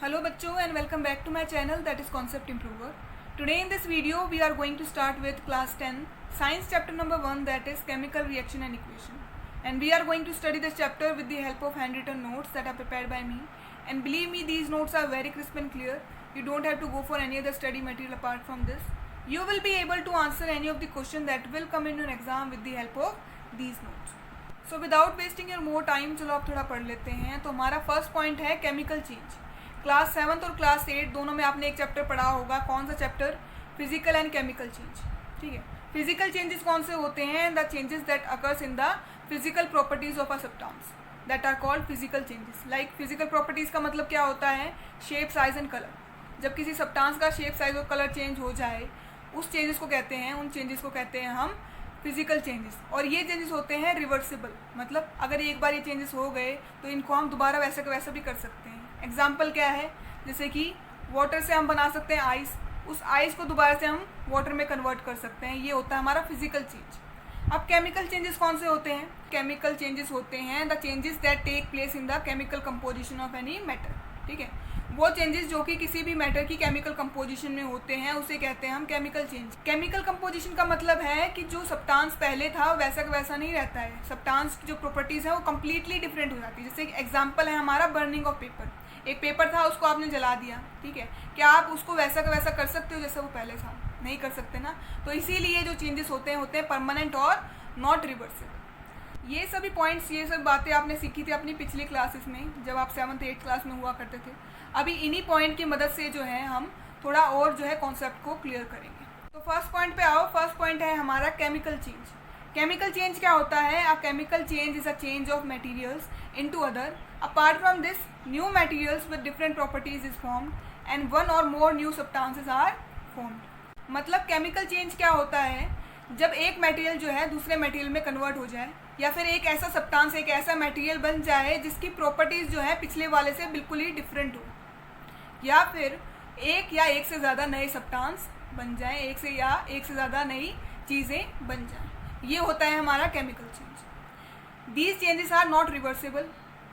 Hello bachcho and welcome back to my channel, that is Concept Improver. Today in this video we are going to start with class 10 science chapter number 1, that is chemical reaction and equation, and we are going to study this chapter with the help of handwritten notes that are prepared by me. And believe me, these notes are very crisp and clear. You don't have to go for any other study material apart from this. You will be able to answer any of the question that will come in your exam with the help of these notes. So without wasting your more time, चलो आप थोड़ा पढ़ लेते हैं. तो हमारा first point है chemical change. Class 7 और क्लास 8 दोनों में आपने एक चैप्टर पढ़ा होगा. कौन सा chapter? Physical and chemical change. ठीक है. फिजिकल चेंजेस कौन से होते हैं? The changes that occurs in the physical properties of a substance that are called physical changes. Like physical properties का मतलब क्या होता है? Shape, size and colour. जब किसी सब्सटेंस का शेप, साइज और कलर चेंज हो जाए, उस चेंजेस को कहते हैं, उन चेंजेस को कहते हैं हम फिजिकल चेंजेस. और ये चेंजेस होते हैं रिवर्सिबल. मतलब अगर एक बार ये चेंजेस हो गए तो इनको हम दोबारा वैसे का वैसा भी कर सकते हैं. एग्जाम्पल क्या है? जैसे कि वाटर से हम बना सकते हैं आइस. उस आइस को दोबारा से हम वाटर में कन्वर्ट कर सकते हैं. ये होता है हमारा फिजिकल चेंज. अब केमिकल चेंजेस कौन से होते हैं? केमिकल चेंजेस होते हैं the changes that take place in the chemical composition of any matter. ठीक है. वो चेंजेस जो कि किसी भी मैटर की केमिकल कंपोजिशन में होते हैं, उसे कहते हैं हम केमिकल चेंज. केमिकल कंपोजिशन का मतलब है कि जो सब्सटेंस पहले था वैसा का वैसा नहीं रहता है. सब्सटेंस की जो प्रॉपर्टीज है वो कम्प्लीटली डिफरेंट हो जाती है. जैसे एग्जांपल है हमारा बर्निंग ऑफ पेपर. एक पेपर था, उसको आपने जला दिया. ठीक है. क्या आप उसको वैसा का वैसा कर सकते हो जैसा वो पहले था? नहीं कर सकते ना. तो इसीलिए जो चेंजेस होते हैं परमानेंट और नॉट रिवर्सिबल. ये सभी पॉइंट्स, ये सब बातें आपने सीखी थी अपनी पिछली क्लासेस में, जब आप 7th 8th क्लास में हुआ करते थे. अभी इन्हीं पॉइंट की मदद से जो है हम थोड़ा और जो है कॉन्सेप्ट को क्लियर करेंगे. तो फर्स्ट पॉइंट पे आओ. फर्स्ट पॉइंट है हमारा केमिकल चेंज. केमिकल चेंज क्या होता है? A chemical change is a change of materials into other. Apart from this, new materials with different properties is formed and one or more new substances are formed. मतलब chemical change क्या होता है? जब एक material जो है दूसरे material में कन्वर्ट हो जाए, या फिर एक ऐसा सब्सटेंस, एक ऐसा मटेरियल बन जाए जिसकी प्रॉपर्टीज़ जो है पिछले वाले से बिल्कुल ही डिफरेंट हो, या फिर एक या एक से ज़्यादा नए सब्सटेंस बन जाए, एक से ज़्यादा नई चीज़ें बन जाएं. ये होता है हमारा chemical change. These changes are not reversible.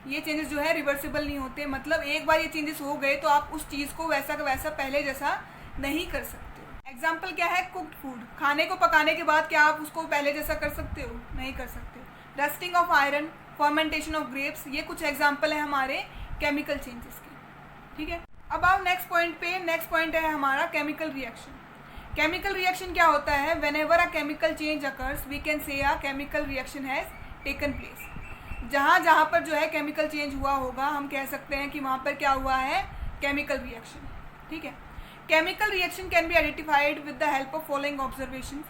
ये चेंजेस जो है रिवर्सिबल नहीं होते. मतलब एक बार ये चेंजेस हो गए तो आप उस चीज़ को वैसा का वैसा पहले जैसा नहीं कर सकते. एग्जाम्पल क्या है? Cooked food. खाने को पकाने के बाद क्या आप उसको पहले जैसा कर सकते हो? नहीं कर सकते. Rusting of iron, fermentation of grapes, ये कुछ एग्जाम्पल है हमारे केमिकल चेंजेस के. ठीक है. अब आओ नेक्स्ट पॉइंट पे. नेक्स्ट पॉइंट है हमारा केमिकल रिएक्शन. केमिकल रिएक्शन क्या होता है? Whenever a chemical change occurs we can say a chemical reaction has taken place. जहाँ पर जो है केमिकल चेंज हुआ होगा, हम कह सकते हैं कि वहाँ पर क्या हुआ है? Chemical reaction. ठीक है. Chemical reaction can be identified with the help of following observation.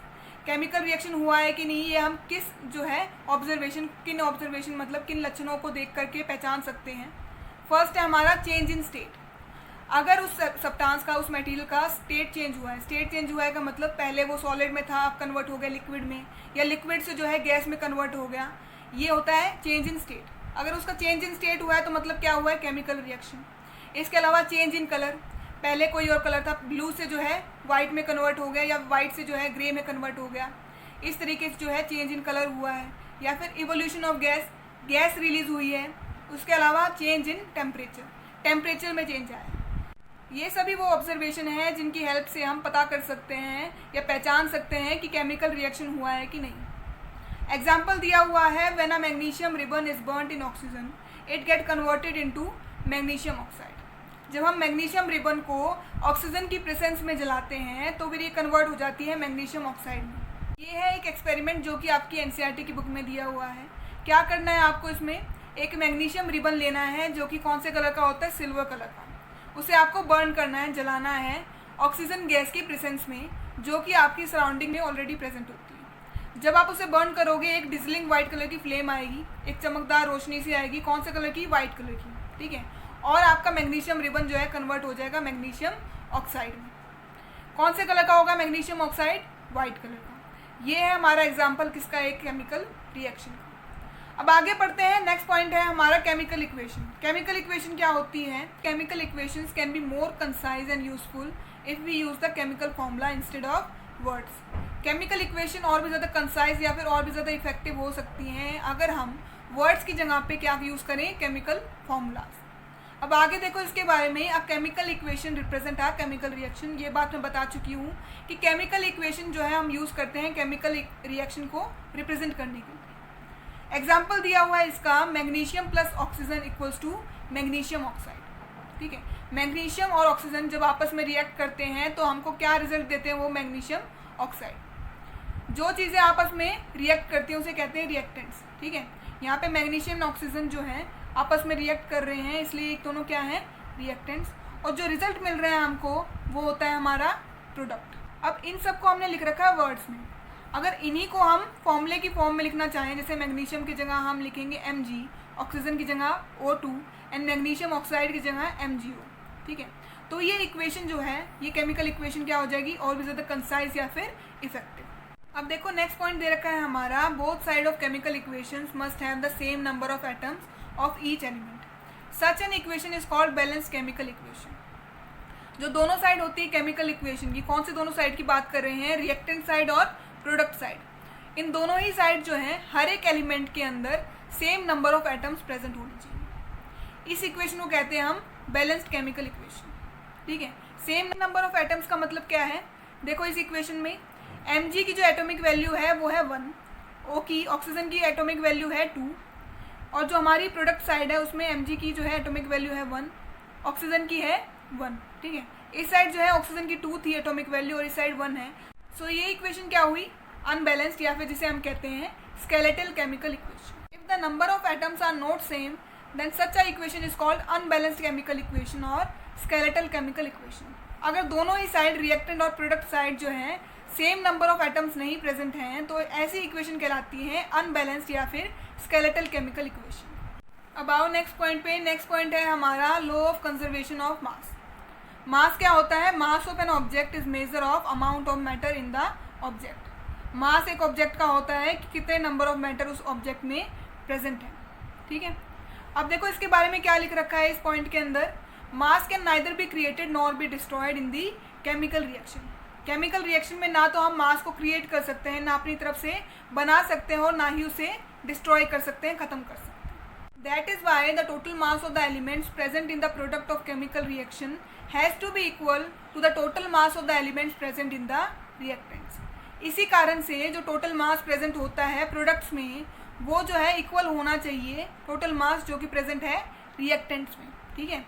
Chemical reaction हुआ है कि नहीं, ये हम किस जो है किन ऑब्जर्वेशन मतलब किन लक्षणों को देख करके पहचान सकते हैं. फर्स्ट है हमारा चेंज इन स्टेट. अगर उस सब्सटेंस का, उस मटेरियल का स्टेट चेंज हुआ है. स्टेट चेंज हुआ है का मतलब पहले वो सॉलिड में था, अब कन्वर्ट हो गया लिक्विड में, या लिक्विड से जो है गैस में कन्वर्ट हो गया. ये होता है चेंज इन स्टेट. अगर उसका चेंज इन स्टेट हुआ है तो मतलब क्या हुआ है? Chemical reaction. इसके अलावा चेंज इन कलर. पहले कोई और कलर था, ब्लू से जो है वाइट में कन्वर्ट हो गया, या वाइट से जो है ग्रे में कन्वर्ट हो गया. इस तरीके से जो है चेंज इन कलर हुआ है. या फिर इवोल्यूशन ऑफ गैस रिलीज हुई है. उसके अलावा चेंज इन टेम्परेचर में चेंज आया. ये सभी वो ऑब्जर्वेशन है जिनकी हेल्प से हम पता कर सकते हैं या पहचान सकते हैं कि केमिकल रिएक्शन हुआ है कि नहीं. एग्जाम्पल दिया हुआ है, when a magnesium ribbon is burned in oxygen it get converted into magnesium oxide. जब हम मैग्नीशियम रिबन को ऑक्सीजन की प्रेजेंस में जलाते हैं तो फिर ये कन्वर्ट हो जाती है मैग्नीशियम ऑक्साइड में. ये है एक एक्सपेरिमेंट जो कि आपकी एनसीईआरटी की बुक में दिया हुआ है. क्या करना है आपको? इसमें एक मैग्नीशियम रिबन लेना है जो कि कौन से कलर का होता है? सिल्वर कलर का. उसे आपको बर्न करना है, जलाना है ऑक्सीजन गैस की प्रेजेंस में, जो कि आपकी सराउंडिंग में ऑलरेडी प्रेजेंट होती है. जब आप उसे बर्न करोगे, एक डिजलिंग वाइट कलर की फ्लेम आएगी, एक चमकदार रोशनी सी आएगी. कौन से कलर की? वाइट कलर की. ठीक है. और आपका मैग्नीशियम रिबन जो है कन्वर्ट हो जाएगा मैग्नीशियम ऑक्साइड में. कौन से कलर का होगा मैग्नीशियम ऑक्साइड? वाइट कलर का. ये है हमारा एग्जाम्पल किसका? एक केमिकल रिएक्शन का. अब आगे बढ़ते हैं. नेक्स्ट पॉइंट है हमारा केमिकल इक्वेशन. केमिकल इक्वेशन क्या होती है? Chemical equations can be more concise and useful if we use the chemical formula instead of words. Chemical equation और भी ज़्यादा कंसाइज या फिर और भी ज़्यादा इफेक्टिव हो सकती हैं अगर हम वर्ड्स की जगह पे क्या यूज़ करें? Chemical formulas. अब आगे देखो इसके बारे में, अ chemical equation represent a chemical reaction. ये बात मैं बता चुकी हूँ कि केमिकल इक्वेशन जो है हम यूज़ करते हैं केमिकल रिएक्शन को रिप्रेजेंट करने के लिए। एग्जाम्पल दिया हुआ है इसका, magnesium plus oxygen equals to magnesium oxide. ठीक है, मैग्नीशियम और ऑक्सीजन जब आपस में रिएक्ट करते हैं तो हमको क्या रिजल्ट देते हैं, वो मैग्नीशियम ऑक्साइड। जो चीज़ें आपस में रिएक्ट करती हैं उसे कहते हैं रिएक्टेंट्स। ठीक है, यहाँ पे मैग्नीशियम ऑक्सीजन जो है आपस में रिएक्ट कर रहे हैं, इसलिए दोनों क्या हैं, रिएक्टेंट्स। और जो रिजल्ट मिल रहा है हमको वो होता है हमारा प्रोडक्ट। अब इन सब को हमने लिख रखा है वर्ड्स में। अगर इन्हीं को हम फॉर्मूले की फॉर्म में लिखना चाहें, जैसे मैग्नीशियम की जगह हम लिखेंगे Mg, ऑक्सीजन की जगह O2 एंड मैग्नीशियम ऑक्साइड की जगह MgO। ठीक है, तो ये इक्वेशन जो है, ये केमिकल इक्वेशन क्या हो जाएगी, और भी ज़्यादा कंसाइज या फिर इफेक्टिव। अब देखो नेक्स्ट पॉइंट दे रखा है हमारा, both side of chemical equations must have the same number of atoms of each element. Such an equation is called balance chemical equation. जो दोनों साइड होती है केमिकल इक्वेशन की, कौन से दोनों साइड की बात कर रहे हैं, रिएक्टेंट साइड और प्रोडक्ट साइड। इन दोनों ही साइड जो है हर एक एलिमेंट के अंदर same number of atoms present होनी चाहिए। इस इक्वेशन को कहते हैं हम बैलेंस्ड केमिकल इक्वेशन। ठीक है, सेम नंबर ऑफ एटम्स का मतलब क्या है, देखो इस इक्वेशन में Mg की जो एटॉमिक वैल्यू है वो है 1, O की, ऑक्सीजन की एटॉमिक वैल्यू है 2, और जो हमारी प्रोडक्ट साइड है उसमें Mg की जो है एटॉमिक वैल्यू है 1, ऑक्सीजन की है 1। ठीक है, इस साइड जो है ऑक्सीजन की 2 थी एटॉमिक वैल्यू और इस साइड 1 है। सो ये इक्वेशन क्या हुई, अनबैलेंस्ड, या फिर जिसे हम कहते हैं skeletal chemical equation. If the number of atoms are not same then such a equation is called unbalanced chemical equation और स्केलेटल केमिकल इक्वेशन। अगर दोनों ही साइड रिएक्टेंट और प्रोडक्ट साइड जो है सेम नंबर ऑफ एटम्स नहीं present हैं तो ऐसी इक्वेशन कहलाती है अनबैलेंस्ड या फिर स्केलेटल केमिकल इक्वेशन। अब आओ नेक्स्ट पॉइंट पे। नेक्स्ट पॉइंट है हमारा law of conservation of mass. Mass क्या होता है, mass of an object is measure of amount of matter in the object. Mass एक ऑब्जेक्ट का होता है कि कितने नंबर ऑफ मैटर उस ऑब्जेक्ट में प्रेजेंट है। ठीक है, अब देखो इसके बारे में क्या लिख रखा है इस पॉइंट के अंदर, मास can neither be created nor be destroyed in the chemical reaction. Chemical reaction में ना तो हम मास को क्रिएट कर सकते हैं, ना अपनी तरफ से बना सकते हैं, और ना ही उसे डिस्ट्रॉय कर सकते हैं, खत्म कर सकते हैं। That is why the total mass of the elements present in the product of chemical reaction has to be equal to the total mass of the elements present in the reactants. इसी कारण से जो total mass present होता है products में वो जो है इक्वल होना चाहिए टोटल मास जो कि प्रेजेंट है रिएक्टेंट्स में। ठीक है,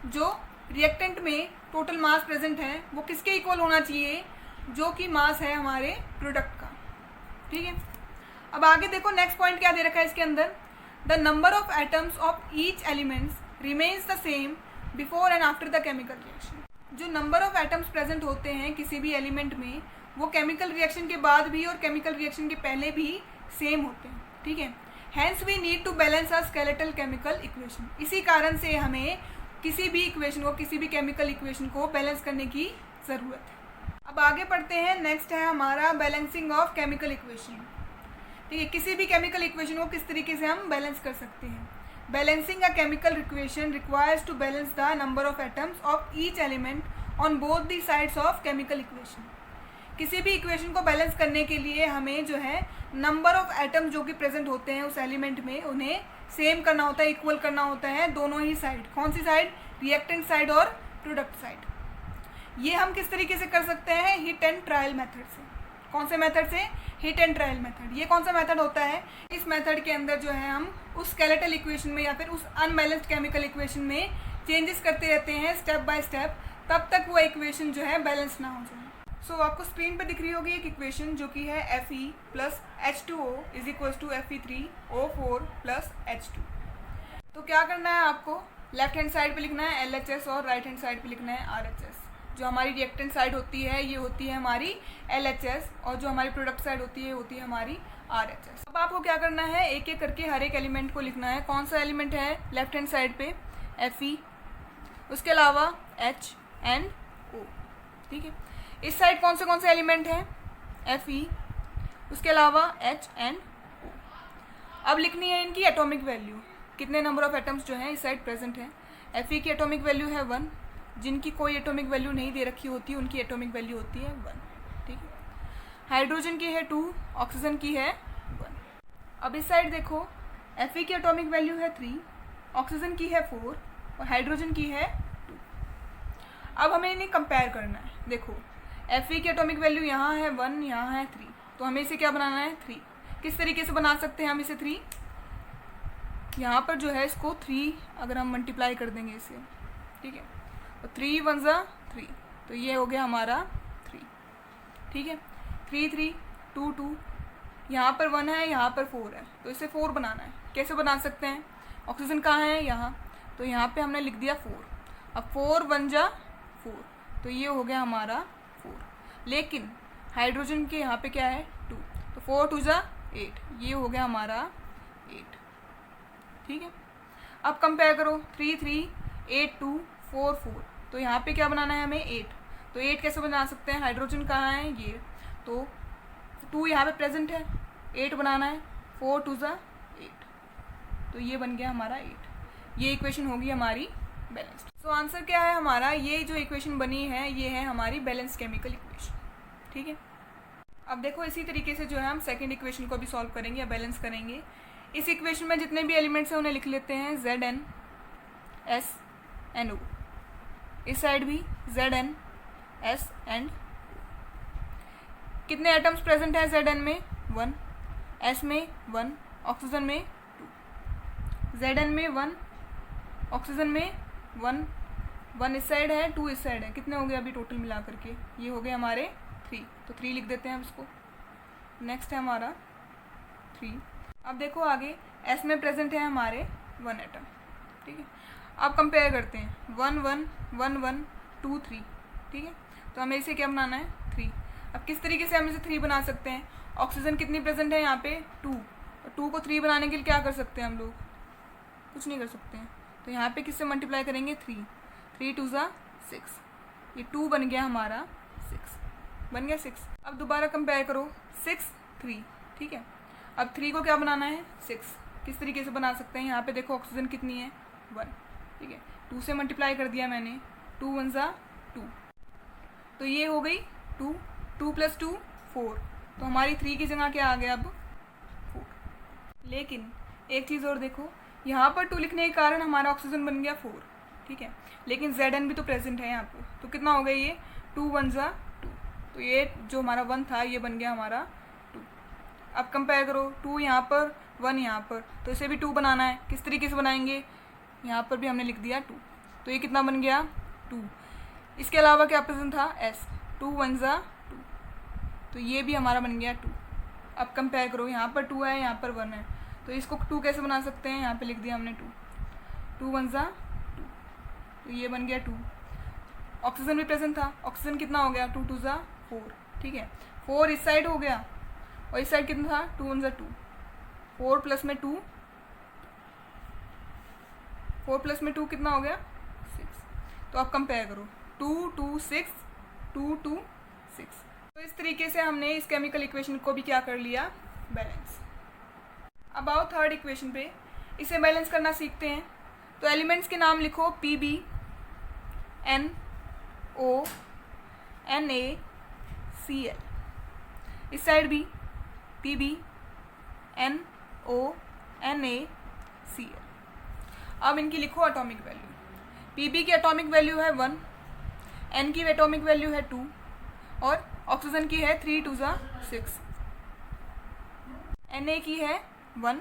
जो रिएक्टेंट में टोटल मास प्रेजेंट है वो किसके इक्वल होना चाहिए, जो कि मास है हमारे प्रोडक्ट का। ठीक है, अब आगे देखो नेक्स्ट पॉइंट क्या दे रखा है इसके अंदर, the number of atoms of each elements remains the same before and after the chemical reaction. जो नंबर ऑफ एटम्स प्रेजेंट होते हैं किसी भी एलिमेंट में वो केमिकल रिएक्शन के बाद भी और केमिकल रिएक्शन के पहले भी सेम होते हैं। ठीक है, hence we need to balance a skeletal chemical equation. इसी कारण से हमें किसी भी इक्वेशन को, किसी भी केमिकल इक्वेशन को बैलेंस करने की ज़रूरत है। अब आगे पढ़ते हैं, नेक्स्ट है हमारा बैलेंसिंग ऑफ केमिकल इक्वेशन। ठीक है, किसी भी केमिकल इक्वेशन को किस तरीके से हम बैलेंस कर सकते हैं। Balancing a chemical equation requires to balance the number of atoms of each element on both the sides of chemical equation. किसी भी इक्वेशन को बैलेंस करने के लिए हमें जो है नंबर ऑफ एटम्स जो कि प्रेजेंट होते हैं उस एलिमेंट में उन्हें सेम करना होता है, इक्वल करना होता है दोनों ही साइड। कौन सी साइड, रिएक्टेंट साइड और प्रोडक्ट साइड। ये हम किस तरीके से कर सकते हैं, हिट एंड ट्रायल मेथड से। कौन से मेथड से, हिट एंड ट्रायल मेथड। ये कौन सा मेथड होता है, इस मेथड के अंदर जो है हम उस स्केलेटल इक्वेशन में या फिर उस अनबैलेंस्ड केमिकल इक्वेशन में चेंजेस करते रहते हैं स्टेप बाय स्टेप, तब तक वो इक्वेशन जो है बैलेंस ना हो जाए। सो आपको स्क्रीन पर दिख रही होगी एक इक्वेशन जो कि है Fe plus H2O is equals to Fe3O4 plus H2। तो क्या करना है आपको, लेफ्ट हैंड साइड पे लिखना है LHS और राइट हैंड साइड पे लिखना है RHS। जो हमारी रिएक्टेंट साइड होती है ये होती है हमारी LHS और जो हमारी प्रोडक्ट साइड होती है होती है हमारी RHS। अब आपको क्या करना है, एक एक करके हर एक एलिमेंट को लिखना है। कौन सा एलिमेंट है लेफ्ट हैंड साइड पे, Fe, उसके अलावा H एंड O। ठीक है, इस साइड कौन से एलिमेंट हैं, Fe, उसके अलावा H एंड O। अब लिखनी है इनकी एटॉमिक वैल्यू, कितने नंबर ऑफ एटम्स जो हैं इस साइड प्रेजेंट है। Fe की एटॉमिक वैल्यू है 1, जिनकी कोई एटॉमिक वैल्यू नहीं दे रखी होती उनकी एटॉमिक वैल्यू होती है 1। ठीक है, हाइड्रोजन की है 2, ऑक्सीजन की है 1। अब इस साइड देखो, Fe की एटॉमिक वैल्यू है 3, ऑक्सीजन की है 4, और हाइड्रोजन की है 2। अब हमें इन्हें कंपेयर करना है। देखो Fe की एटॉमिक वैल्यू यहाँ है 1, यहाँ है 3, तो हमें इसे क्या बनाना है 3। किस तरीके से बना सकते हैं हम इसे 3? यहाँ पर जो है इसको 3 अगर हम मल्टीप्लाई कर देंगे इसे, ठीक है, तो 3 1 ज़ा 3, तो ये हो गया हमारा 3, ठीक है। 3 3 2 2, यहाँ पर 1 है, यहाँ पर 4 है, तो इसे 4 बनाना है। कैसे बना सकते हैं? ऑक्सीजन कहाँ है? यहाँ, तो यहाँ पे हमने लिख दिया 4। अब 4 1 ज़ा 4, तो ये हो गया हमारा 4। लेकिन हाइड्रोजन के यहाँ पे क्या है 2, तो 4 2 ज़ा 8, ये हो गया हमारा 8, ठीक है। अब कंपेयर करो 3 3 8 2 4 4, तो यहाँ पे क्या बनाना है हमें 8, तो 8 कैसे बना सकते हैं? हाइड्रोजन कहाँ है? ये, तो 2 यहाँ पे प्रेजेंट है, 8 बनाना है, 4 2 ज़ा 8, तो ये बन गया हमारा 8। ये इक्वेशन होगी हमारी बैलेंस्ड। सो आंसर क्या है हमारा? ये जो इक्वेशन बनी है ये है हमारी बैलेंस केमिकल इक्वेशन, ठीक है। अब देखो इसी तरीके से जो है हम सेकेंड इक्वेशन को भी सॉल्व करेंगे या बैलेंस करेंगे। इस इक्वेशन में जितने भी एलिमेंट्स हैं उन्हें लिख लेते हैं ZnSnO। इस साइड भी ZnSn। कितने एटम्स प्रेजेंट हैं Zn में? 1, S में 1, ऑक्सीजन में 2। Zn में 1, ऑक्सीजन में 1, 1 इस साइड है, 2 इस साइड है, कितने हो गए अभी टोटल मिला करके? ये हो गए हमारे 3, तो 3 लिख देते हैं हम इसको। नेक्स्ट है हमारा 3। अब देखो आगे S में प्रेजेंट है हमारे 1 एटम, ठीक है। अब कंपेयर करते हैं 1 1 1 1 2 3, ठीक है, तो हमें इसे क्या बनाना है 3। अब किस तरीके से हम इसे 3 बना सकते हैं? ऑक्सीजन कितनी प्रेजेंट है यहाँ पे 2, और 2 को 3 बनाने के लिए क्या कर सकते हैं हम लोग? कुछ नहीं कर सकते हैं, तो यहाँ पे किससे मल्टीप्लाई करेंगे 3, 3 2 ज़ा 6, ये 2 बन गया हमारा 6, बन गया 6। अब दोबारा कंपेयर करो 6 3, ठीक है। अब 3 को क्या बनाना है 6, किस तरीके से बना सकते हैं? यहाँ पे देखो ऑक्सीजन कितनी है 1, ठीक है, 2 से मल्टीप्लाई कर दिया मैंने, 2 1 ज़ा 2, तो ये हो गई 2, 2 + 2 4, तो हमारी 3 की जगह क्या आ गया अब 4। लेकिन एक चीज़ और देखो, यहाँ पर 2 लिखने के कारण हमारा ऑक्सीजन बन गया 4, ठीक है, लेकिन Zn भी तो प्रेजेंट है यहाँ पे, तो कितना हो गया ये 2 1 ज़ा 2, तो ये जो हमारा 1 था ये बन गया हमारा 2। अब कंपेयर करो 2 यहाँ पर 1 यहाँ पर, तो इसे भी 2 बनाना है। किस तरीके से बनाएंगे? यहाँ पर भी हमने लिख दिया 2, तो ये कितना बन गया 2। इसके अलावा क्या प्रेजेंट था S, 2 1 ज़ा 2, तो ये भी हमारा बन गया 2। अब कंपेयर करो, यहाँ पर 2 है, यहाँ पर 1 है, तो इसको 2 कैसे बना सकते हैं? यहाँ पे लिख दिया हमने 2, 2 1 ज़ा 2, तो ये बन गया 2। ऑक्सीजन भी प्रेजेंट था, ऑक्सीजन कितना हो गया 2 2 ज़ा 4, ठीक है, 4 इस साइड हो गया, और इस साइड कितना था 2 1 ज़ा 2, 4 प्लस में 2, 4 प्लस में 2 कितना हो गया 6। तो अब कंपेयर करो 2 2 6 2 2 6। तो इस तरीके से हमने इस केमिकल इक्वेशन को भी क्या कर लिया बैलेंस। अब आओ थर्ड इक्वेशन पे, इसे बैलेंस करना सीखते हैं। तो एलिमेंट्स के नाम लिखो Pb NO NaCl। इस साइड भी Pb NO NaCl। अब इनकी लिखो एटॉमिक वैल्यू। Pb की एटॉमिक वैल्यू है 1, N की एटॉमिक वैल्यू है 2, और ऑक्सीजन की है 3 2 ज़ा 6, Na की है 1,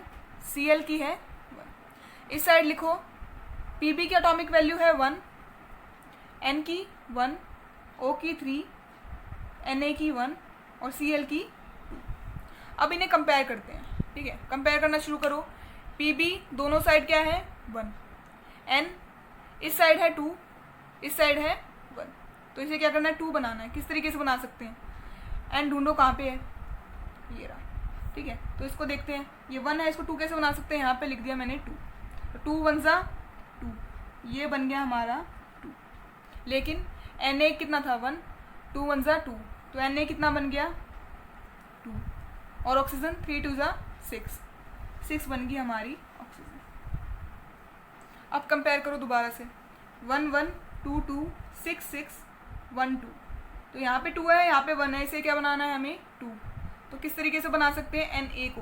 Cl की है 1। इस साइड लिखो Pb की एटॉमिक वैल्यू है 1, N की 1, O की 3, Na की 1 और Cl की 2। अब इन्हें कंपेयर करते हैं, ठीक है, कंपेयर करना शुरू करो। Pb दोनों साइड क्या है 1, N इस साइड है 2, इस साइड है 1, तो इसे क्या करना है 2 बनाना है। किस तरीके से बना सकते हैं? N ढूंढो कहाँ पे है, ये रहा, ठीक है, तो इसको देखते हैं। ये 1 है, इसको 2 कैसे बना सकते हैं? यहाँ पे लिख दिया मैंने 2, तो 2 1 ज़ा 2, ये बन गया हमारा 2। लेकिन Na कितना था 1, 2 1 ज़ा 2, तो Na कितना बन गया 2, और ऑक्सीजन 3 2 ज़ा 6, 6 बन गई हमारी ऑक्सीजन। अब कंपेयर करो दोबारा से 1 1 2 2 6 6 1 2, तो यहाँ पे 2 है, यहाँ पे 1 है, इसे क्या बनाना है हमें 2। तो किस तरीके से बना सकते हैं Na को?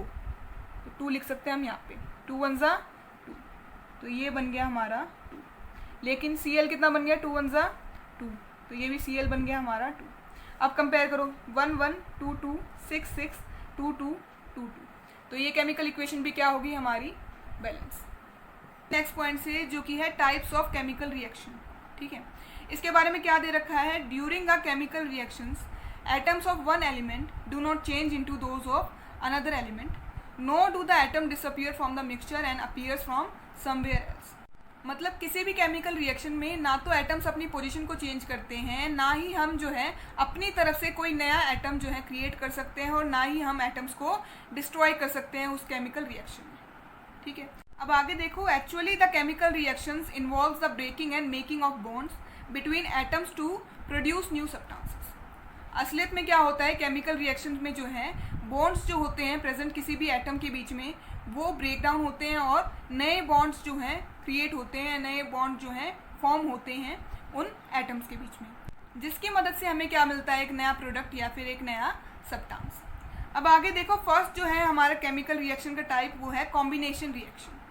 तो 2 लिख सकते हैं हम यहाँ पे, 2 1 ज़ा 2, तो ये बन गया हमारा 2। लेकिन Cl कितना बन गया, 2 1 जा 2, तो ये भी Cl बन गया हमारा 2। अब कंपेयर करो 1 1 2 2 6 6 2 2 2 2, तो ये केमिकल इक्वेशन भी क्या होगी हमारी, बैलेंस। नेक्स्ट पॉइंट से जो कि है टाइप्स ऑफ केमिकल रिएक्शन, ठीक है। इसके बारे में क्या दे रखा है, during a chemical reactions atoms of one element do not change into those of another element, nor do the atom disappear from the mixture and appears from somewhere else। मतलब किसी भी केमिकल रिएक्शन में ना तो atoms अपनी position को change करते हैं, ना ही हम जो है अपनी तरफ से कोई नया एटम जो है क्रिएट कर सकते हैं, और ना ही हम एटम्स को डिस्ट्रॉय कर सकते हैं उस केमिकल रिएक्शन में, ठीक है। अब आगे देखो, actually the chemical reactions involves the breaking and making of bonds between atoms to produce new substances. असलियत में क्या होता है, केमिकल रिएक्शन में जो है बॉन्ड्स जो होते हैं प्रेजेंट किसी भी एटम के बीच में, वो ब्रेक डाउन होते हैं और नए बॉन्ड्स जो हैं क्रिएट होते हैं, नए बॉन्ड जो हैं फॉर्म होते हैं उन एटम्स के बीच में, जिसकी मदद से हमें क्या मिलता है, एक नया प्रोडक्ट या फिर एक नया सब्सटेंस। अब आगे देखो, फर्स्ट जो है हमारा केमिकल रिएक्शन का टाइप वो है कॉम्बिनेशन रिएक्शन,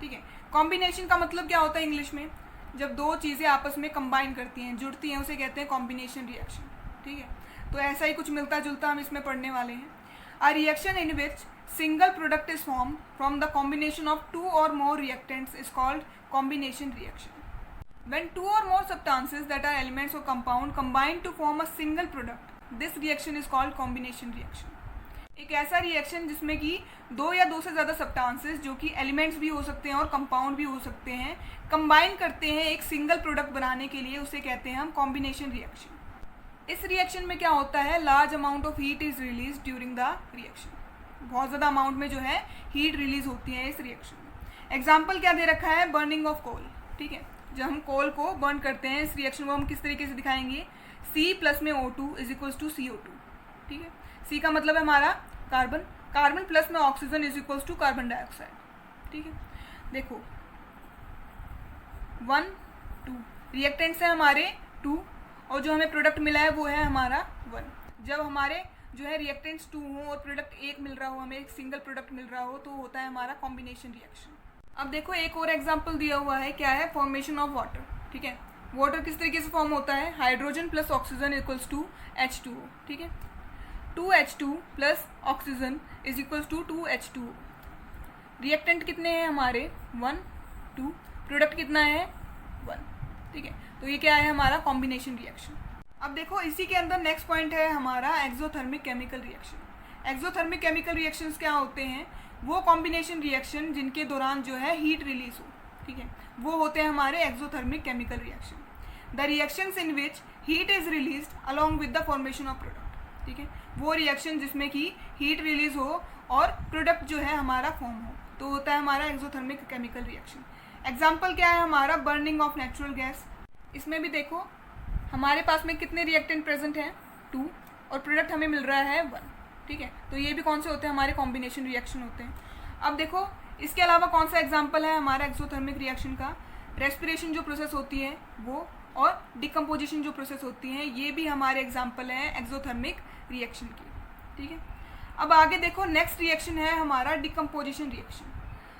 ठीक है। कॉम्बिनेशन का मतलब क्या होता है इंग्लिश में, जब दो चीज़ें आपस में कंबाइन करती हैं, जुड़ती हैं, उसे कहते हैं कॉम्बिनेशन रिएक्शन, ठीक है। तो ऐसा ही कुछ मिलता जुलता हम इसमें पढ़ने वाले हैं। A reaction in which single product is formed from the combination of two or more reactants is called combination reaction. When two or more substances that are elements or compound combine to form a single product, this reaction is called combination reaction. एक ऐसा reaction जिसमें कि दो या दो से ज़्यादा substances जो कि एलिमेंट्स भी हो सकते हैं और कंपाउंड भी हो सकते हैं, कंबाइन करते हैं एक सिंगल प्रोडक्ट बनाने के लिए, उसे कहते हैं हम कॉम्बिनेशन रिएक्शन। इस रिएक्शन में क्या होता है, large amount of heat is release during the reaction, बहुत ज़्यादा अमाउंट में जो है हीट रिलीज होती है इस रिएक्शन में। एग्जाम्पल क्या दे रखा है, बर्निंग ऑफ कोल, ठीक है। जब हम कोल को बर्न करते हैं, इस रिएक्शन को हम किस तरीके से दिखाएंगे, C प्लस में O2 is equals to CO2, ठीक है। C का मतलब है हमारा कार्बन, कार्बन प्लस में oxygen is equals to carbon dioxide, ठीक है। देखो 1 2 रिएक्टेंट्स है हमारे 2, और जो हमें प्रोडक्ट मिला है वो है हमारा 1। जब हमारे जो है रिएक्टेंट्स 2 हो और प्रोडक्ट 1 मिल रहा हो, हमें एक सिंगल प्रोडक्ट मिल रहा हो, तो होता है हमारा कॉम्बिनेशन रिएक्शन। अब देखो एक और एग्जांपल दिया हुआ है, क्या है, फॉर्मेशन ऑफ वाटर, ठीक है। वाटर किस तरीके से फॉर्म होता है, hydrogen plus oxygen equals to H2O, ठीक है। 2H2 plus oxygen is equals to 2H2O। Reactant कितने हैं हमारे, 1 2, प्रोडक्ट कितना है 1, ठीक है। तो ये क्या है हमारा कॉम्बिनेशन रिएक्शन। अब देखो इसी के अंदर नेक्स्ट पॉइंट है हमारा exothermic chemical reaction. Exothermic chemical reactions क्या होते हैं, वो कॉम्बिनेशन रिएक्शन जिनके दौरान जो है हीट रिलीज हो, ठीक है, वो होते हैं हमारे exothermic chemical reaction. The reactions in which heat is released along with the formation of product, ठीक है। वो रिएक्शन जिसमें कि हीट रिलीज हो और प्रोडक्ट जो है हमारा फॉर्म हो, तो होता है हमारा एक्सोथर्मिक केमिकल रिएक्शन। एग्जाम्पल क्या है हमारा, बर्निंग ऑफ नेचुरल गैस। इसमें भी देखो हमारे पास में कितने रिएक्टेंट प्रेजेंट हैं, 2, और प्रोडक्ट हमें मिल रहा है 1, ठीक है। तो ये भी कौन से होते हैं, हमारे कॉम्बिनेशन रिएक्शन होते हैं। अब देखो इसके अलावा कौन सा एग्जांपल है हमारा एक्सोथर्मिक रिएक्शन का, रेस्पिरेशन जो प्रोसेस होती है वो, और डिकम्पोजिशन जो प्रोसेस होती है, ये भी हमारे एग्जाम्पल हैं एक्सोथर्मिक रिएक्शन की, ठीक है। अब आगे देखो नेक्स्ट रिएक्शन है हमारा डिकम्पोजिशन रिएक्शन।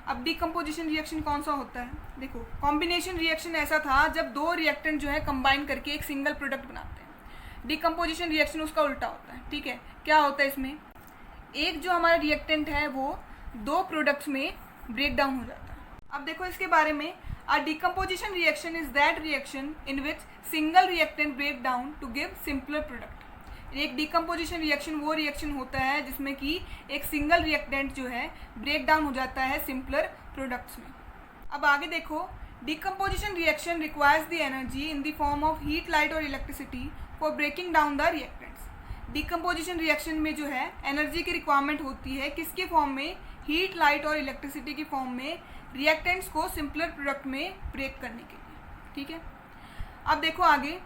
अब डिकम्पोजिशन रिएक्शन कौन सा होता है, देखो कॉम्बिनेशन रिएक्शन ऐसा था जब दो रिएक्टेंट जो है कंबाइन करके एक सिंगल प्रोडक्ट बनाते हैं। डिकम्पोजिशन रिएक्शन उसका उल्टा होता है, ठीक है। क्या होता है इसमें, एक जो हमारा रिएक्टेंट है वो दो प्रोडक्ट्स में ब्रेक डाउन हो जाता है। अब देखो इसके बारे में, a decomposition reaction is that reaction in which single reactant break down to give simpler product. एक डिकम्पोजिशन रिएक्शन वो रिएक्शन होता है जिसमें कि एक सिंगल रिएक्टेंट जो है ब्रेक डाउन हो जाता है सिंपलर प्रोडक्ट्स में। अब आगे देखो, decomposition reaction requires the energy in the form of heat, light और electricity for breaking down the reactants. Decomposition reaction में जो है एनर्जी की रिक्वायरमेंट होती है, किसके फॉर्म में, हीट, लाइट और इलेक्ट्रिसिटी की फॉर्म में, रिएक्टेंट्स को सिंपलर प्रोडक्ट में ब्रेक करने के लिए, ठीक है। अब देखो आगे,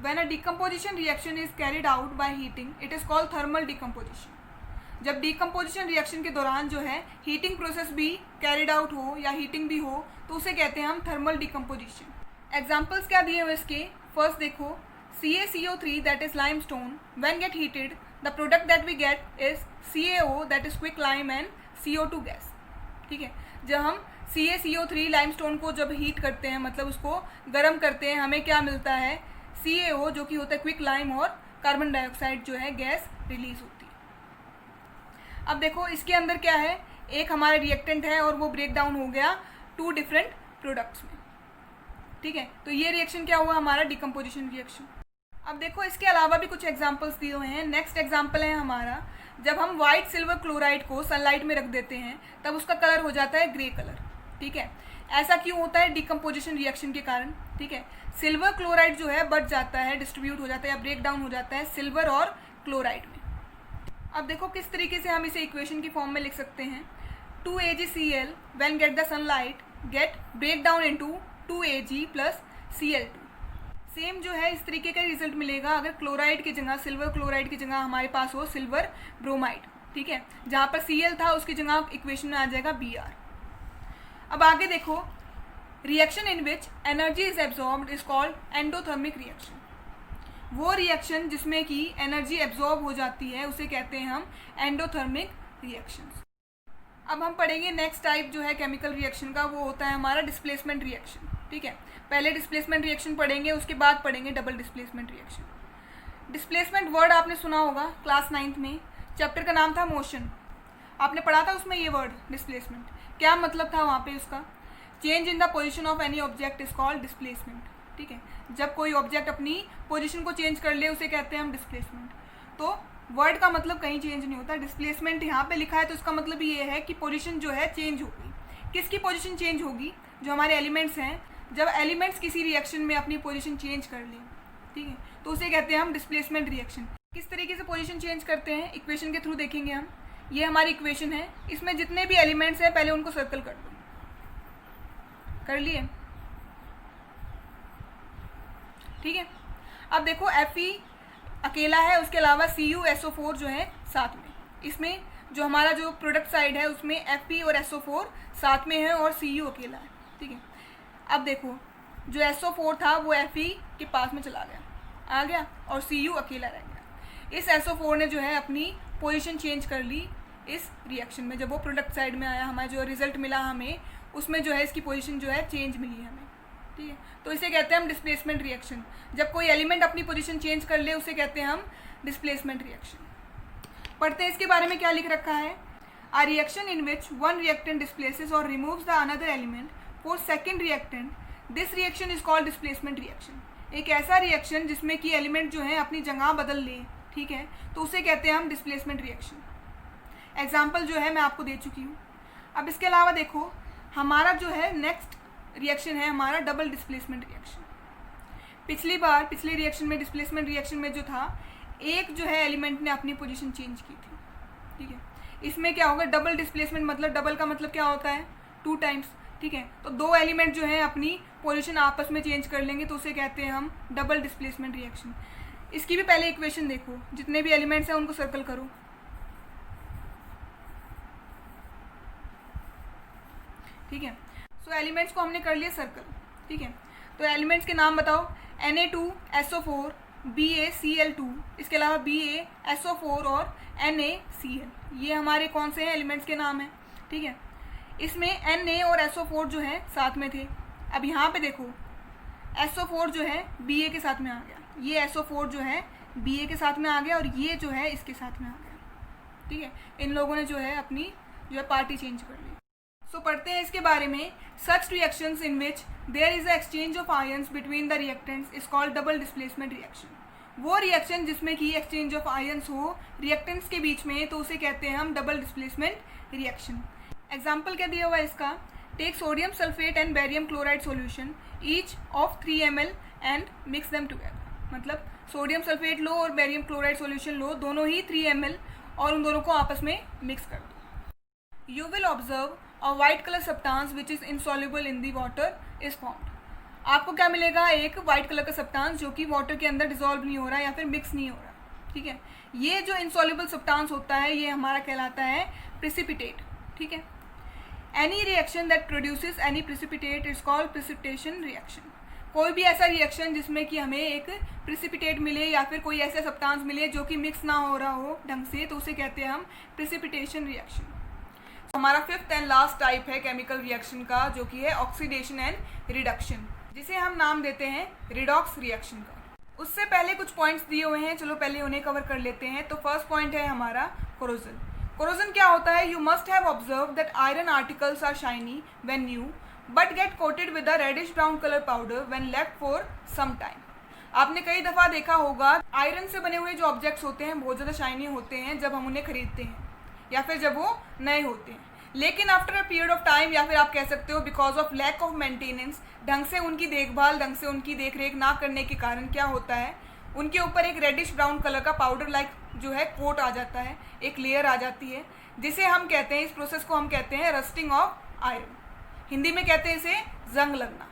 when a decomposition reaction is carried out by heating it is called thermal decomposition। जब डिकम्पोजिशन रिएक्शन के दौरान जो है हीटिंग प्रोसेस भी कैरिड आउट हो या हीटिंग भी हो, तो उसे कहते हैं हम थर्मल डिकम्पोजिशन। एग्जांपल्स क्या दिए हुए इसके, फर्स्ट देखो CaCO3 that is limestone, when get heated the product that we get is CaO that is quick lime and CO2 gas, ठीक है। जब हम CaCO3 लाइमस्टोन को जब हीट करते हैं, मतलब उसको गर्म करते हैं, हमें क्या मिलता है, CaO जो कि होता है क्विक लाइम, और कार्बन डाइऑक्साइड जो है गैस रिलीज होती है। अब देखो इसके अंदर क्या है, एक हमारा रिएक्टेंट है और वो ब्रेक डाउन हो गया 2 डिफरेंट प्रोडक्ट्स में, ठीक है। तो ये रिएक्शन क्या हुआ, हमारा डिकम्पोजिशन रिएक्शन। अब देखो इसके अलावा भी कुछ एग्जांपल्स दिए हुए हैं। नेक्स्ट एग्जांपल है हमारा, जब हम वाइट सिल्वर क्लोराइड को सनलाइट में रख देते हैं तब उसका कलर हो जाता है ग्रे कलर, ठीक है। ऐसा क्यों होता है, डिकम्पोजिशन रिएक्शन के कारण, ठीक है। सिल्वर क्लोराइड जो है बढ़ जाता है, डिस्ट्रीब्यूट हो जाता है या ब्रेक डाउन हो जाता है सिल्वर और क्लोराइड में। अब देखो किस तरीके से हम इसे इक्वेशन की फॉर्म में लिख सकते हैं। 2AgCl when get the sunlight get break down into 2Ag plus Cl2। Same जो है इस तरीके का रिजल्ट मिलेगा अगर क्लोराइड की जगह, सिल्वर क्लोराइड की जगह हमारे पास हो सिल्वर ब्रोमाइड, ठीक है। जहाँ पर Cl था उसकी जगह इक्वेशन में आ जाएगा Br। अब आगे देखो, reaction in which energy is absorbed is called endothermic reaction. वो रिएक्शन जिसमें कि एनर्जी एब्जॉर्ब हो जाती है उसे कहते हैं हम एंडोथर्मिक रिएक्शन। अब हम पढ़ेंगे नेक्स्ट टाइप जो है केमिकल रिएक्शन का, वो होता है हमारा डिस्प्लेसमेंट रिएक्शन, ठीक है। पहले डिस्प्लेसमेंट रिएक्शन पढ़ेंगे, उसके बाद पढ़ेंगे double displacement reaction. Displacement word आपने सुना होगा क्लास 9th में, चैप्टर का नाम था मोशन, आपने पढ़ा था उसमें ये वर्ड डिस्प्लेसमेंट। क्या मतलब था वहाँ पे उसका, change in the position of any object is called displacement, ठीक है। जब कोई ऑब्जेक्ट अपनी पोजीशन को चेंज कर ले उसे कहते हैं हम डिस्प्लेसमेंट। तो वर्ड का मतलब कहीं चेंज नहीं होता, डिस्प्लेसमेंट यहाँ पे लिखा है तो इसका मतलब ये है कि पोजीशन जो है चेंज होगी। किसकी पोजीशन चेंज होगी, जो हमारे एलिमेंट्स हैं, जब एलिमेंट्स किसी रिएक्शन में अपनी पोजीशन चेंज कर लें, ठीक है, तो उसे कहते हैं हम डिस्प्लेसमेंट रिएक्शन। किस तरीके से पोजीशन चेंज करते हैं इक्वेशन के थ्रू देखेंगे हम। ये हमारी इक्वेशन है, इसमें जितने भी एलिमेंट्स हैं पहले उनको सर्कल कर दो, कर लिए, ठीक है। अब देखो Fe अकेला है, उसके अलावा CuSO4 जो है साथ में, इसमें जो हमारा जो प्रोडक्ट साइड है उसमें Fe और SO4 साथ में है और Cu अकेला है, ठीक है। अब देखो जो SO4 था वो Fe के पास में चला गया, आ गया, और Cu अकेला रह गया। इस SO4 ने जो है अपनी पोजीशन चेंज कर ली इस रिएक्शन में, जब वो प्रोडक्ट साइड में आया, हमारा जो रिजल्ट मिला हमें उसमें जो है इसकी पोजीशन जो है चेंज मिली हमें, ठीक है। तो इसे कहते हैं हम डिस्प्लेसमेंट रिएक्शन। जब कोई एलिमेंट अपनी पोजीशन चेंज कर ले उसे कहते हैं हम डिस्प्लेसमेंट रिएक्शन। पढ़ते हैं इसके बारे में क्या लिख रखा है। A reaction in which one reactant displaces और removes the another element for second reactant, this reaction is called displacement reaction. एक ऐसा रिएक्शन जिसमें कि एलिमेंट जो है अपनी जगह बदल ले, ठीक है, तो उसे कहते हैं हम डिस्प्लेसमेंट रिएक्शन। एग्जाम्पल जो है मैं आपको दे चुकी हूँ। अब इसके अलावा देखो हमारा जो है नेक्स्ट रिएक्शन है हमारा डबल डिस्प्लेसमेंट रिएक्शन। पिछली रिएक्शन में, डिस्प्लेसमेंट रिएक्शन में जो था, एक जो है एलिमेंट ने अपनी पोजीशन चेंज की थी, ठीक है। इसमें क्या होगा, डबल डिस्प्लेसमेंट, मतलब डबल का मतलब क्या होता है, 2 टाइम्स, ठीक है। तो 2 एलिमेंट जो है अपनी पोजीशन आपस में चेंज कर लेंगे तो उसे कहते हैं हम डबल डिस्प्लेसमेंट रिएक्शन। इसकी भी पहले इक्वेशन देखो, जितने भी एलिमेंट्स हैं उनको सर्कल करो, ठीक है। सो एलिमेंट्स को हमने कर लिया सर्कल, ठीक है। तो एलिमेंट्स के नाम बताओ, Na2SO4 BaCl2, इसके अलावा BaSO4 और NaCl, ये हमारे कौन से हैं एलिमेंट्स के नाम हैं, ठीक है। इसमें Na और SO4 जो है साथ में थे। अब यहाँ पे देखो SO4 जो है Ba के साथ में आ गया, ये SO4 जो है Ba के साथ में आ गया और ये जो है इसके साथ में आ गया, ठीक है। इन लोगों ने जो है अपनी जो है पार्टी चेंज कर ली। सो पढ़ते हैं इसके बारे में। Such reactions in which there is a exchange of ions between the reactants is called double displacement reaction. वो रिएक्शन जिसमें कि एक्सचेंज ऑफ आयन्स हो रिएक्टेंट्स के बीच में, तो उसे कहते हैं हम डबल डिस्प्लेसमेंट रिएक्शन। एग्जाम्पल क्या दिया हुआ है इसका, take sodium sulphate and barium chloride solution each of 3 ml and mix them together. मतलब सोडियम सल्फेट लो और बेरियम क्लोराइड सॉल्यूशन लो, दोनों ही 3 ml, और उन दोनों को आपस में मिक्स कर दो। You will observe a white colour substance which is insoluble in the water is formed. आपको क्या मिलेगा, एक वाइट कलर का सब्सटेंस जो कि वाटर के अंदर डिजॉल्व नहीं हो रहा या फिर मिक्स नहीं हो रहा, ठीक है। ये जो इनसॉल्युबल सब्सटेंस होता है ये हमारा कहलाता है प्रेसिपिटेट, ठीक है। Any reaction that produces any precipitate is called precipitation reaction. कोई भी ऐसा रिएक्शन जिसमें कि हमें एक प्रेसिपिटेट मिले या फिर कोई ऐसा सब्सटेंस मिले जो कि मिक्स ना हो रहा हो ढंग से, तो उसे कहते हैं हम प्रेसिपिटेशन रिएक्शन। हमारा फिफ्थ एंड लास्ट टाइप है केमिकल रिएक्शन का, जो कि है ऑक्सीडेशन एंड रिडक्शन, जिसे हम नाम देते हैं रिडॉक्स रिएक्शन का। उससे पहले कुछ पॉइंट्स दिए हुए हैं, चलो पहले उन्हें कवर कर लेते हैं। तो फर्स्ट पॉइंट है हमारा कोरोजन। कोरोजन क्या होता है? You must have observe that iron articles are shiny when new but get coated with a reddish brown colour powder when left for some time. आपने कई दफ़ा देखा होगा आयरन से बने हुए जो ऑब्जेक्ट्स होते हैं बहुत ज़्यादा शाइनी होते हैं जब हम उन्हें खरीदते हैं या फिर जब वो नए होते हैं, लेकिन after a period of time, या फिर आप कह सकते हो because of lack of maintenance, ढंग से उनकी देखभाल, ढंग से उनकी देखरेख ना करने के कारण क्या होता है, उनके ऊपर एक रेडिश ब्राउन कलर का पाउडर लाइक जो है कोट आ जाता है, एक लेयर आ जाती है, जिसे हम कहते हैं, इस प्रोसेस को हम कहते हैं रस्टिंग ऑफ आयरन। हिंदी में कहते हैं इसे जंग लगना।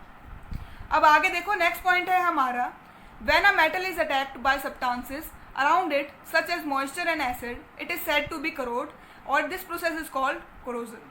अब आगे देखो, नेक्स्ट पॉइंट है हमारा when a metal is attacked by substances around it such as moisture and acid it is said to be corrode और this process is called corrosion.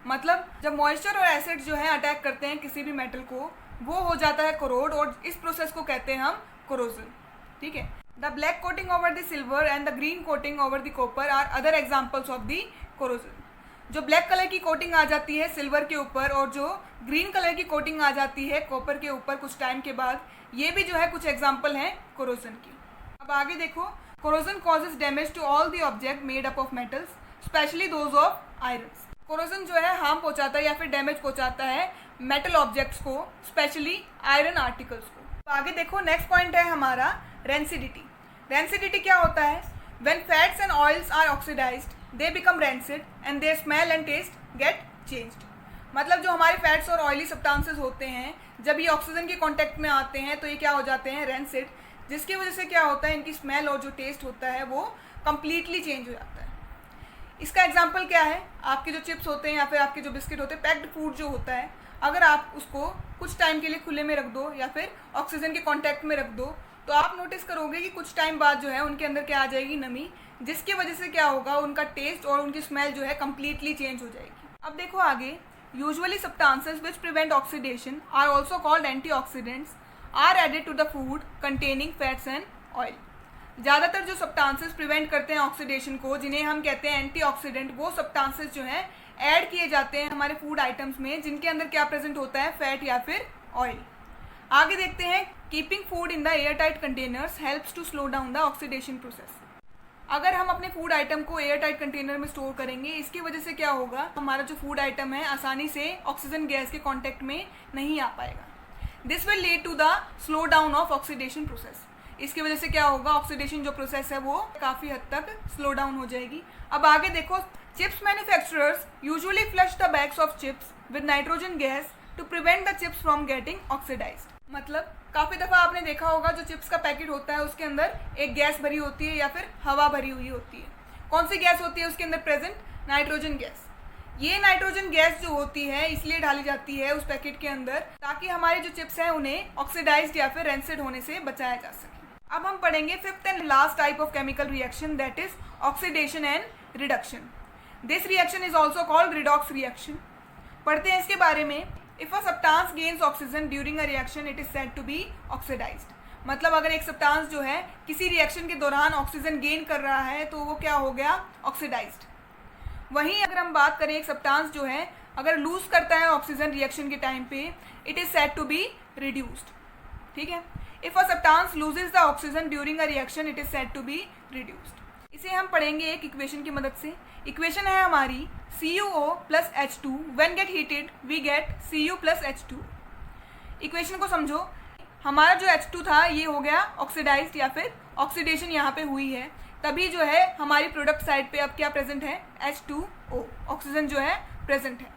मतलब जब मॉइस्चर और एसिड जो है अटैक करते हैं किसी भी मेटल को, वो हो जाता है कोरोड और इस प्रोसेस को कहते हैं हम कोरोजन। ठीक है। The black coating over the silver and the green coating over the copper are other examples of the corrosion. जो ब्लैक कलर की कोटिंग आ जाती है सिल्वर के ऊपर और जो ग्रीन कलर की कोटिंग आ जाती है कॉपर के ऊपर कुछ टाइम के बाद, ये भी जो है कुछ एग्जाम्पल हैं कोरोजन की। अब आगे देखो, corrosion causes damage to all the object made up of metals specially those of irons. Corrosion जो है हार्म पहुंचाता है या फिर डैमेज पहुंचाता है मेटल ऑब्जेक्ट्स को, स्पेशली आयरन आर्टिकल्स को। तो आगे देखो, नेक्स्ट पॉइंट है हमारा रेंसिडिटी। रेंसिडिटी क्या होता है? When fats and oils are oxidised they become rancid and their smell and taste get changed. मतलब जो हमारे फैट्स और ऑयली सब्सटेंसेस होते हैं जब ये ऑक्सीजन के कांटेक्ट में आते हैं तो ये क्या हो जाते हैं? रेंसिड, जिसकी वजह से क्या होता है, इनकी स्मेल और जो टेस्ट होता है वो कम्प्लीटली चेंज हो जाता है। इसका एग्जाम्पल क्या है? आपके जो चिप्स होते हैं या फिर आपके जो बिस्किट होते हैं, पैक्ड फूड जो होता है, अगर आप उसको कुछ टाइम के लिए खुले में रख दो या फिर ऑक्सीजन के कांटेक्ट में रख दो तो आप नोटिस करोगे कि कुछ टाइम बाद जो है उनके अंदर क्या आ जाएगी? नमी, जिसकी वजह से क्या होगा, उनका टेस्ट और उनकी स्मेल जो है कम्प्लीटली चेंज हो जाएगी। अब देखो आगे, usually substances which prevent oxidation are also called antioxidants are added to the food containing fats and oil. ज़्यादातर जो सब्सटेंसेस प्रिवेंट करते हैं ऑक्सीडेशन को, जिन्हें हम कहते हैं एंटीऑक्सीडेंट, वो सब्सटेंसेस जो हैं ऐड किए जाते हैं हमारे फूड आइटम्स में, जिनके अंदर क्या प्रेजेंट होता है? फैट या फिर ऑयल। आगे देखते हैं, keeping food in the air tight containers helps to slow down the oxidation process. अगर हम अपने फूड आइटम को एयर टाइट कंटेनर में स्टोर करेंगे, इसकी वजह से क्या होगा, हमारा जो फूड आइटम है आसानी से ऑक्सीजन गैस के कॉन्टेक्ट में नहीं आ पाएगा। This will lead to the slow down of oxidation process. इसकी वजह से क्या होगा, ऑक्सीडेशन जो प्रोसेस है वो काफ़ी हद तक स्लो डाउन हो जाएगी। अब आगे देखो, chips manufacturers usually flush the bags of chips with nitrogen gas to prevent the chips from getting oxidised. मतलब काफ़ी दफ़ा आपने देखा होगा जो चिप्स का पैकेट होता है उसके अंदर एक गैस भरी होती है या फिर हवा भरी हुई होती है। कौन सी गैस होती है उसके अंदर प्रेजेंट? Nitrogen gas. ये नाइट्रोजन गैस जो होती है इसलिए डाली जाती है उस पैकेट के अंदर ताकि हमारे जो चिप्स हैं उन्हें ऑक्सीडाइज्ड या फिर रेंसिड होने से बचाया जा सके। अब हम पढ़ेंगे fifth and last type of chemical reaction, that is oxidation and reduction. This reaction is also called redox reaction. पढ़ते हैं इसके बारे में। If a substance gains oxygen during a reaction it is said to be oxidised. मतलब अगर एक substance जो है किसी रिएक्शन के दौरान ऑक्सीजन गेन कर रहा है तो वो क्या हो गया? ऑक्सीडाइज्ड। वहीं अगर हम बात करें एक सब्सटेंस जो है अगर लूज करता है ऑक्सीजन रिएक्शन के टाइम पे, it is said to be reduced. ठीक है। If a substance loses the oxygen during a reaction it is said to be reduced. इसे हम पढ़ेंगे एक इक्वेशन की मदद से। इक्वेशन है हमारी CuO plus H2 when get heated we get Cu plus H2। Equation को समझो। हमारा जो H2 था ये हो गया ऑक्सीडाइज्ड या फिर ऑक्सीडेशन यहाँ पे हुई है, तभी जो है हमारी प्रोडक्ट साइड पे अब क्या प्रेजेंट है? H2O, ऑक्सीजन जो है प्रेजेंट है।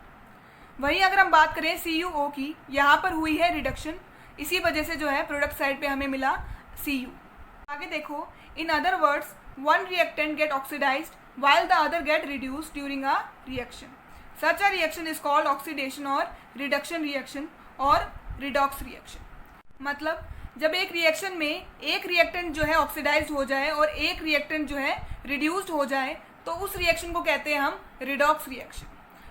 वहीं अगर हम बात करें CuO की, यहाँ पर हुई है रिडक्शन, इसी वजह से जो है प्रोडक्ट साइड पे हमें मिला Cu। आगे देखो, in other words one reactant get oxidised while the other get reduced during a reaction. Such a reaction is called oxidation or reduction reaction or redox reaction. मतलब जब एक रिएक्शन में एक रिएक्टेंट जो है ऑक्सीडाइज्ड हो जाए और एक रिएक्टेंट जो है रिड्यूस्ड हो जाए तो उस रिएक्शन को कहते हैं हम redox reaction.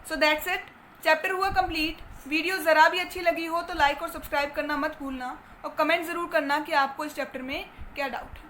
So that's it, chapter हुआ कंप्लीट। वीडियो ज़रा भी अच्छी लगी हो तो लाइक और सब्सक्राइब करना मत भूलना और कमेंट ज़रूर करना कि आपको इस चैप्टर में क्या डाउट है।